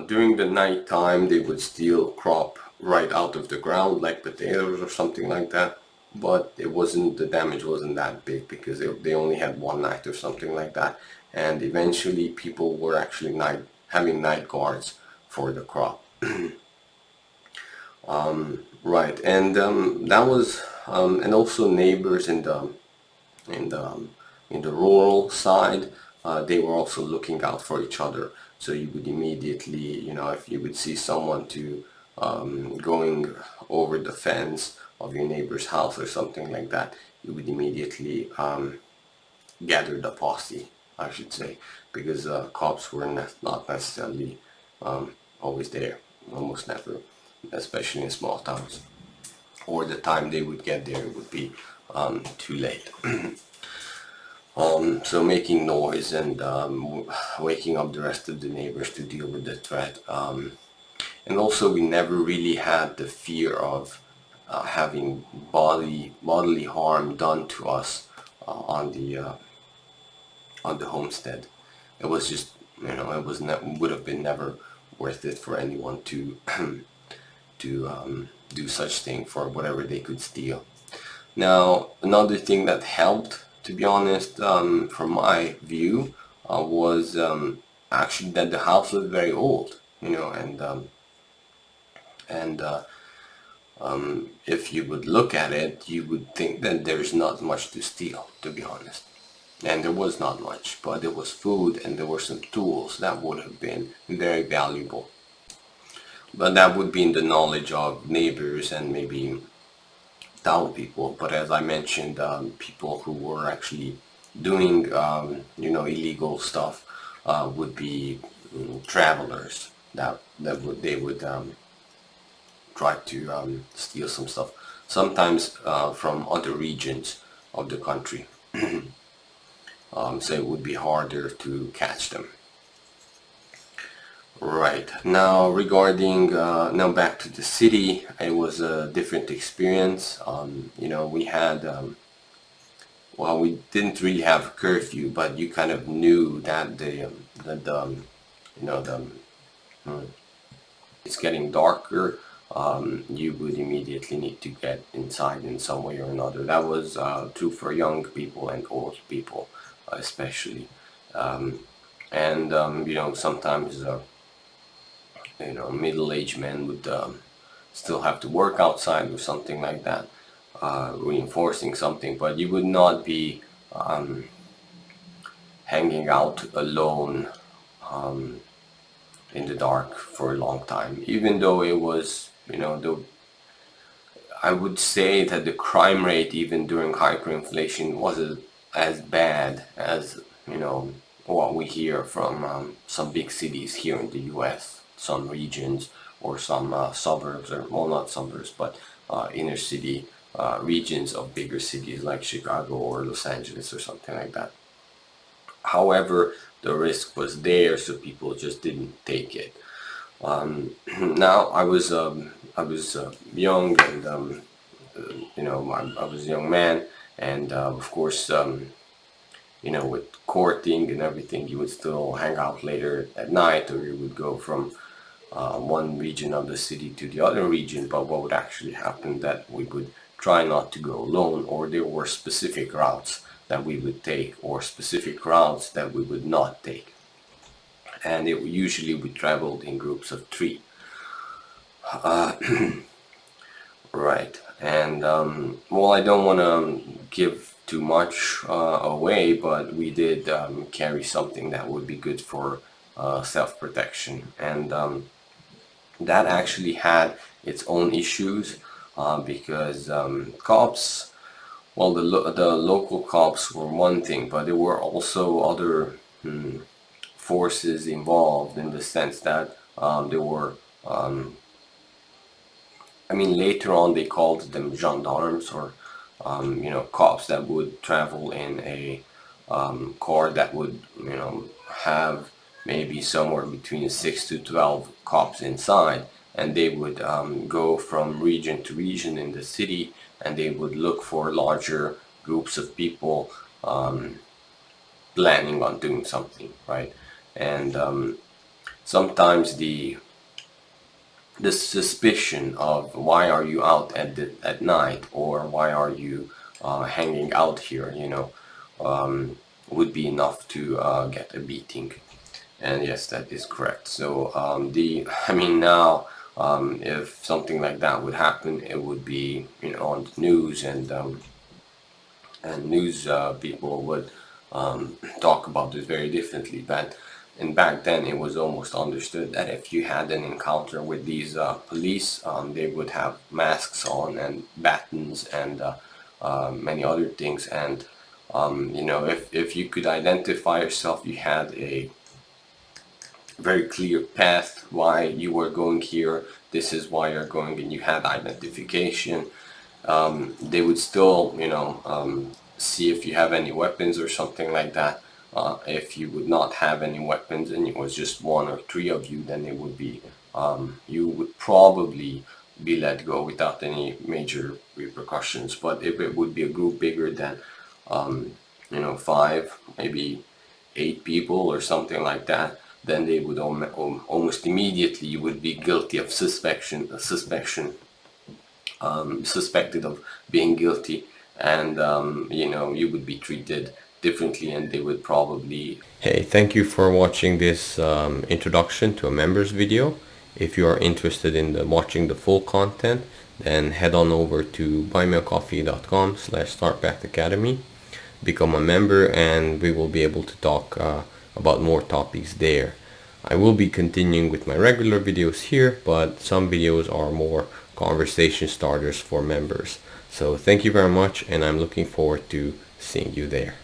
During the night time, they would steal crop right out of the ground, like potatoes or something like that. But the damage wasn't that big because they only had one night or something like that. And eventually, people were actually having night guards for the crop. Right, and that was, and also neighbors in the in the rural side, they were also looking out for each other. So you would immediately, if you would see someone going over the fence of your neighbor's house or something like that, you would immediately gather the posse, I should say, because cops were not necessarily always there, almost never, especially in small towns. Or the time they would get there would be too late. So making noise and waking up the rest of the neighbors to deal with the threat. And also we never really had the fear of having bodily harm done to us on the homestead. It was just, would have been never worth it for anyone to do such thing for whatever they could steal. Now, another thing that helped, to be honest, from my view, was actually that the house was very old, and if you would look at it, you would think that there's not much to steal, to be honest. And there was not much, but there was food and there were some tools that would have been very valuable. But that would be in the knowledge of neighbors and maybe town people. But as I mentioned, people who were actually doing, illegal stuff would be travelers they would try to steal some stuff. Sometimes from other regions of the country. So it would be harder to catch them. Right. Now regarding now back to the city, it was a different experience. We had well, we didn't really have a curfew, but you kind of knew that the it's getting darker. You would immediately need to get inside in some way or another. That was true for young people and old people, especially. And sometimes middle-aged men would still have to work outside or something like that, reinforcing something, but you would not be hanging out alone in the dark for a long time, even though it was, I would say that the crime rate even during hyperinflation wasn't as bad as, what we hear from some big cities here in the US, some regions or some suburbs, or well, not suburbs, but inner city regions of bigger cities like Chicago or Los Angeles or something like that. However, the risk was there, so people just didn't take it. Now I was young, and I was a young man, and of course, with courting and everything, you would still hang out later at night, or you would go from one region of the city to the other region. But what would actually happen, that we would try not to go alone, or there were specific routes that we would take, or specific routes that we would not take. And usually we traveled in groups of three. Right. And well, I don't want to give too much away, but we did carry something that would be good for self-protection. And that actually had its own issues because cops, well, the local cops were one thing, but there were also other forces involved, in the sense that there were, later on they called them gendarmes, or cops that would travel in a car that would have maybe somewhere between 6 to 12 cops inside, and they would go from region to region in the city, and they would look for larger groups of people planning on doing something, right? And sometimes the suspicion of why are you out at night, or why are you hanging out here, would be enough to get a beating. And yes, that is correct. So I mean, now if something like that would happen, it would be, on the news, and news people would talk about this very differently. But and back then, it was almost understood that if you had an encounter with these police, they would have masks on and batons and many other things. And if you could identify yourself, you had a very clear path why you were going here. This is why you're going, and you had identification. They would still, see if you have any weapons or something like that. If you would not have any weapons and it was just one or three of you, then it would be, you would probably be let go without any major repercussions. But if it would be a group bigger than, five, maybe 8 people or something like that, then they would almost immediately, you would be guilty of suspected of being guilty, and you would be treated differently, and they would probably... Hey, thank you for watching this introduction to a members video. If you are interested in watching the full content, then head on over to buymeacoffee.com/startpathacademy, become a member, and we will be able to talk about more topics there. I will be continuing with my regular videos here, but some videos are more conversation starters for members. So thank you very much, and I'm looking forward to seeing you there.